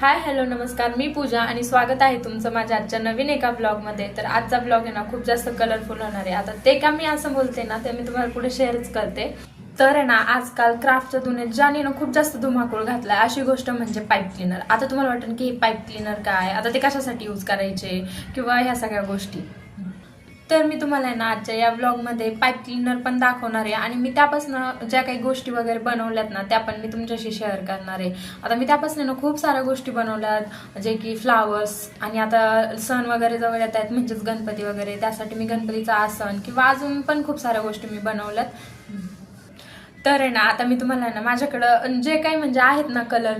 Hi hello नमस्कार, मी पूजा आणि स्वागत आहे तुमचं माझ्या आजच्या नवीन एका ब्लॉगमध्ये। तर आजचा ब्लॉग आहे ना खूप जास्त कलरफुल होणार आहे। आता ते का मी असं बोलते ना ते मी तुम्हाला पुढे शेअरच करते। तर आहे ना आजकाल क्राफ्टच्या दुनियेत ज्याने ना खूप जास्त धुमाकूळ घातलाय अशी गोष्ट म्हणजे पाईप क्लीनर। आता तुम्हाला वाटेल की हे पाईप क्लीनर काय, आता ते कशासाठी यूज करायचे किंवा ह्या सगळ्या गोष्टी। तर मी तुम्हाला ना आजच्या या व्लॉगमध्ये पाईप क्लीनर पण दाखवणार आहे आणि मी त्यापासून ज्या काही गोष्टी वगैरे बनवल्यात ना त्या पण मी तुमच्याशी शेअर करणार आहे। आता मी त्यापासून ना खूप साऱ्या गोष्टी बनवल्यात, जे की फ्लावर्स, आणि आता सण वगैरे जवळ येत आहेत म्हणजेच गणपती वगैरे, त्यासाठी मी गणपतीचा आसन किंवा अजून पण खूप साऱ्या गोष्टी मी बनवल्यात। तर आहे ना आता मी तुम्हाला ना माझ्याकडं जे काही म्हणजे आहेत ना कलर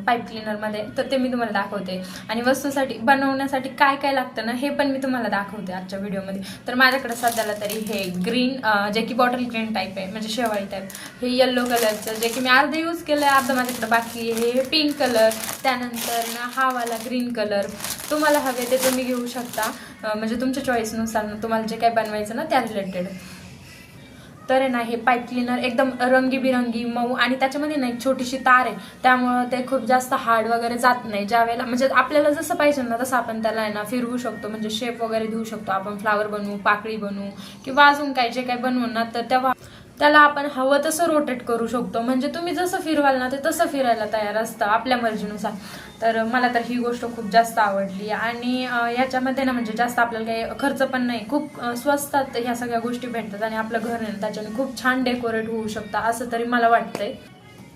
पाईप क्लीनरमध्ये तर ते मी तुम्हाला दाखवते आणि वस्तूसाठी बनवण्यासाठी काय काय लागतं ना हे पण मी तुम्हाला दाखवते आजच्या व्हिडिओमध्ये। तर माझ्याकडे सध्याला तरी हे ग्रीन जे की बॉटल ग्रीन टाईप आहे म्हणजे शेवाळी टाईप, हे येल्लो कलरचं जे की मी अर्ध यूज केलं आहे, अर्ध माझ्याकडे बाकी आहे। हे पिंक कलर, त्यानंतर ना हा वाला ग्रीन कलर, तुम्हाला हवे ते तुम्ही घेऊ शकता म्हणजे तुमच्या चॉईसनुसार तुम्हाला जे काही बनवायचं ना त्या रिलेटेड। तर आहे ना हे पाईप क्लीनर एकदम रंगीबिरंगी मऊ आणि त्याच्यामध्ये ना एक छोटीशी तार आहे, त्यामुळे ते खूप जास्त हार्ड वगैरे जात नाही। ज्या वेळेला म्हणजे आपल्याला जसं पाहिजे ना तसं आपण त्याला आहे ना फिरवू शकतो, म्हणजे शेप वगैरे देऊ शकतो। आपण फ्लावर बनवू, पाकळी बनवू किंवा अजून काय जे काही बनवू ना तर तेव्हा त्याला आपण हवं तसं रोटेट करू शकतो, म्हणजे तुम्ही जसं फिरवाल ना ते तसं फिरायला तयार असतं आपल्या मर्जीनुसार। तर मला तर ही गोष्ट खूप जास्त आवडली आणि याच्यामध्ये ना म्हणजे जास्त आपल्याला काही खर्च पण नाही, खूप स्वस्तात ह्या सगळ्या गोष्टी भेटतात आणि आपलं घर आहे त्याच्याने खूप छान डेकोरेट होऊ शकतं असं तरी मला वाटतंय।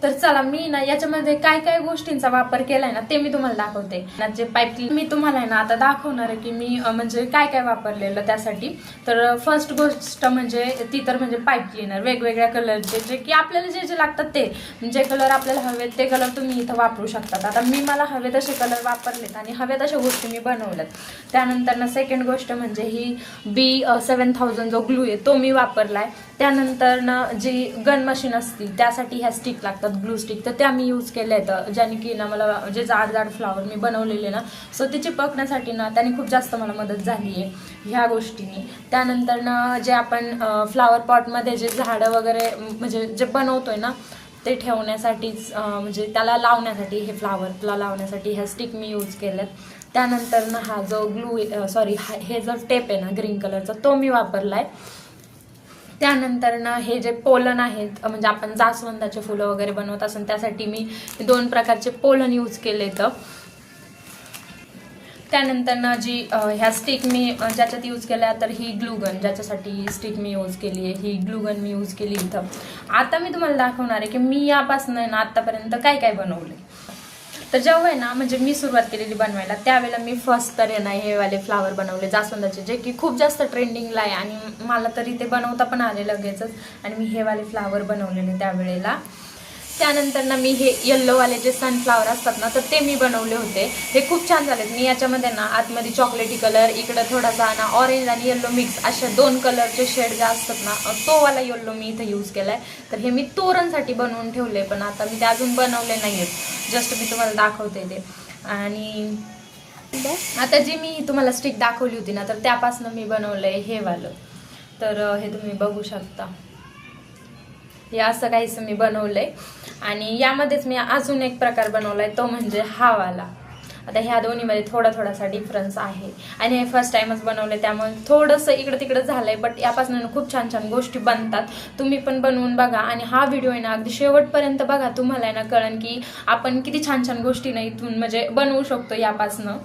तर चला मी ना याच्यामध्ये काय काय गोष्टींचा वापर केलाय ना ते मी तुम्हाला दाखवते। जे पाईप मी तुम्हाला आहे ना आता दाखवणार आहे की मी म्हणजे काय काय वापरलेलं त्यासाठी। तर फर्स्ट गोष्ट म्हणजे ती तर म्हणजे पाईप क्लीनर वेगवेगळ्या कलरचे, जे की आपल्याला जे जे लागतात ते, जे कलर आपल्याला हवेत ते कलर तुम्ही इथं वापरू शकतात। आता मी मला हवे तसे कलर वापरलेत आणि हवे तशा गोष्टी मी बनवल्यात। त्यानंतर ना सेकंड गोष्ट म्हणजे ही B7000 जो ग्लू आहे तो मी वापरलाय। त्यानंतर ना जी गन मशीन असती त्यासाठी ह्या स्टिक लागतात, ग्लू स्टिक, तर त्या मी यूज केल्या आहेत, ज्याने की ना मला जे जाड जाड फ्लावर मी बनवलेले ना सो ते चिपकण्यासाठी ना त्याने खूप जास्त मला मदत झाली आहे ह्या गोष्टींनी। त्यानंतर ना जे आपण फ्लावर पॉटमध्ये जे झाडं वगैरे म्हणजे जे बनवतोय ना ते ठेवण्यासाठीच म्हणजे त्याला लावण्यासाठी, हे फ्लावरला लावण्यासाठी ह्या स्टिक मी यूज केल्यात। त्यानंतर ना हा जो ग्लू हे जो टेप आहे ना ग्रीन कलरचा तो मी वापरलाय। त्यानंतर ना हे जे पोलन आहेत म्हणजे आपण जास्वंदाचे फुलं वगैरे बनवत असून त्यासाठी मी 2 प्रकारचे पोलन यूज केले। तर त्यानंतर ना जी ह्या स्टिक मी ज्याच्यात यूज केल्या तर ही ग्लूगन, ज्याच्यासाठी स्टिक मी यूज केली आहे ही ग्लूगन मी यूज केली इथं। आता मी तुम्हाला दाखवणार आहे की मी यापासून ना आतापर्यंत काय काय बनवले। तर जेव्हा आहे ना म्हणजे मी सुरुवात केलेली बनवायला त्यावेळेला मी फर्स्ट तर आहे ना हे वाले फ्लावर बनवले जास्वंदाचे, जे की खूप जास्त ट्रेंडिंगला आहे आणि मला तरी ते बनवता पण आले लगेचच, आणि मी हे वाले फ्लावर बनवलेले त्यावेळेला। त्यानंतर ना मी हे येल्लोवाले जे सनफ्लावर असतात ना तर ते मी बनवले होते, हे खूप छान झालेत। मी याच्यामध्ये ना आतमध्ये चॉकलेटी कलर, इकडं थोडासा ना ऑरेंज आणि येल्लो मिक्स अशा 2 कलरचे शेड जे असतात ना तो वाला येल्लो मी इथं यूज केलाय। तर हे मी तोरणसाठी बनवून ठेवले, पण आता मी ते अजून बनवले नाही आहेत, जस्ट मी तुम्हाला दाखवते ते। आणि आता जी मी तुम्हाला स्टिक दाखवली होती ना तर त्यापासून मी बनवलंय हे वालं, तर हे तुम्ही बघू शकता, हे असं काहीच मी बनवलंय। आणि यामध्येच मी अजून एक प्रकार बनवलाय तो म्हणजे हा वाला। आता ह्या दोन्हीमध्ये थोडासा डिफरन्स आहे आणि हे फर्स्ट टाइमच बनवले त्यामुळे थोडंसं इकडं तिकडं झालंय, बट यापासून खूप छान छान गोष्टी बनतात। तुम्ही पण बनवून बघा आणि हा व्हिडिओ आहे ना अगदी शेवटपर्यंत बघा, तुम्हाला आहे ना कळेल की आपण किती छान छान गोष्टी ना इथून म्हणजे बनवू शकतो यापासनं।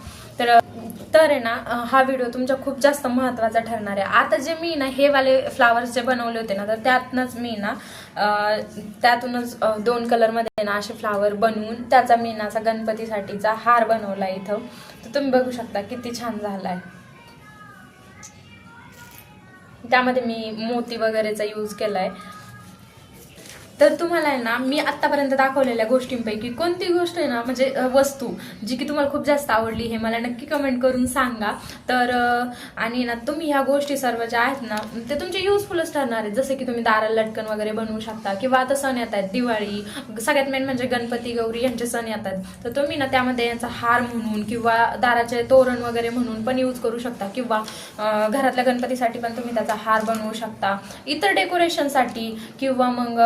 तर आहे ना हा व्हिडिओ तुमच्या खूप जास्त महत्त्वाचा ठरणार आहे। आता जे मी ना हे वाले फ्लावर्स जे बनवले होते ना तर त्यातूनच मी ना 2 कलरमध्ये ना असे फ्लावर बनवून त्याचा मी ना असा गणपतीसाठीचा हार बनवला इथं, तर तुम्ही बघू शकता किती छान झालाय। त्यामध्ये मी मोती वगैरेचा यूज केलाय। तर तुम्हाला आहे ना मी आतापर्यंत दाखवलेल्या गोष्टींपैकी कोणती गोष्ट आहे ना म्हणजे वस्तू जी की तुम्हाला खूप जास्त आवडली हे मला नक्की कमेंट करून सांगा। तर आणि ना तुम्ही ह्या गोष्टी सर्व ज्या आहेत ना ते तुमचे युजफुलच ठरणार आहेत, जसे की तुम्ही दाराला लटकन वगैरे बनवू शकता किंवा आता सण येत आहेत, दिवाळी, सगळ्यात मेन म्हणजे गणपती गौरी यांचे सण येतात, तर तुम्ही ना त्यामध्ये यांचा हार म्हणून किंवा दाराचे तोरण वगैरे म्हणून पण यूज करू शकता किंवा घरातल्या गणपतीसाठी पण तुम्ही त्याचा हार बनवू शकता, इतर डेकोरेशनसाठी किंवा मग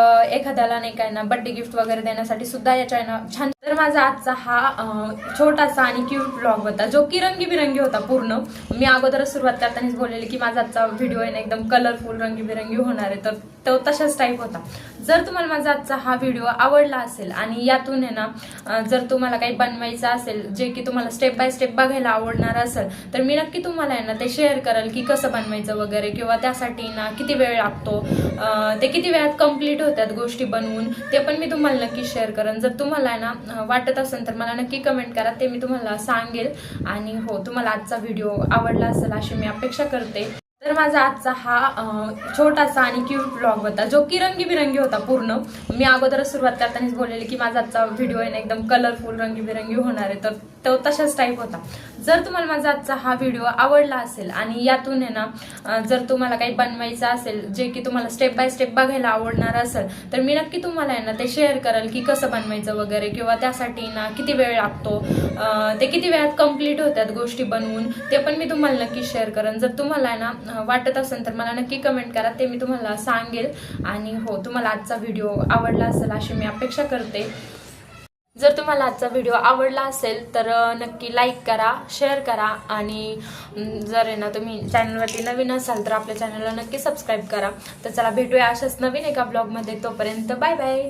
एखाद्याला नाही काय ना बर्थडे गिफ्ट वगैरे देण्यासाठी सुद्धा याच्या आहे ना छान. तर माझा आजचा हा छोटासा आणि क्यूट ब्लॉग होता जो की रंगीबिरंगी होता पूर्ण. मी अगोदरच सुरुवात करतानाच बोललेली की माझा आजचा व्हिडिओ आहे ना एकदम कलरफुल रंगीबिरंगी होणार आहे, तर तो तशाच टाईप होता. जर तुम्हाला माझा आजचा हा व्हिडिओ आवडला असेल आणि यातून आहे ना जर तुम्हाला काही बनवायचं असेल जे की तुम्हाला स्टेप बाय स्टेप बघायला आवडणार असेल तर मी नक्की तुम्हाला आहे ना ते शेअर करेल की कसं बनवायचं वगैरे, किंवा त्यासाठी ना किती वेळ लागतो, ते किती वेळात कम्प्लीट होतात गोष्टी बनवून, ते पण मी तुम्हाला नक्की शेअर करेन. जर तुम्हाला आहे ना वाटत असेल तर मला नक्की कमेंट करा, ते मी तुम्हाला सांगेल. आणि हो, तुम्हाला आजचा व्हिडिओ आवडला असेल अशी मी अपेक्षा करते. तर माझा आजचा हा छोटासा आणि क्यूट ब्लॉग होता जो की रंगीबिरंगी होता पूर्ण. मी अगोदरच सुरुवात करतानाच बोललेली की माझा आजचा व्हिडिओ आहे ना एकदम कलरफुल रंगीबिरंगी होणार आहे, तर तो तशाच टाईप होता. जर तुम्हाला माझा आजचा हा व्हिडिओ आवडला असेल आणि यातून आहे ना जर तुम्हाला काही बनवायचं असेल जे की तुम्हाला स्टेप बाय स्टेप बघायला आवडणार असेल तर मी नक्की तुम्हाला आहे ना ते शेअर करेल की कसं बनवायचं वगैरे, किंवा त्यासाठी ना किती वेळ लागतो, ते किती वेळात कम्प्लीट होतात गोष्टी बनवून, ते पण मी तुम्हाला नक्की शेअर करेन. जर तुम्हाला आहे ना वाटत असेल तर मला नक्की कमेंट करा, ते मी तुम्हाला सांगेल. आणि हो, तुम्हाला आजचा व्हिडिओ आवडला असेल अशी मी अपेक्षा करते. जर तुम्हाला आजचा व्हिडिओ आवडला असेल तर नक्की लाईक करा, शेअर करा, आणि जर आहे ना तुम्ही चॅनलवरती नवीन असाल तर आपल्या चॅनलला नक्की सबस्क्राईब करा. तर चला, भेटूया अशाच नवीन एका ब्लॉगमध्ये. तोपर्यंत बाय बाय.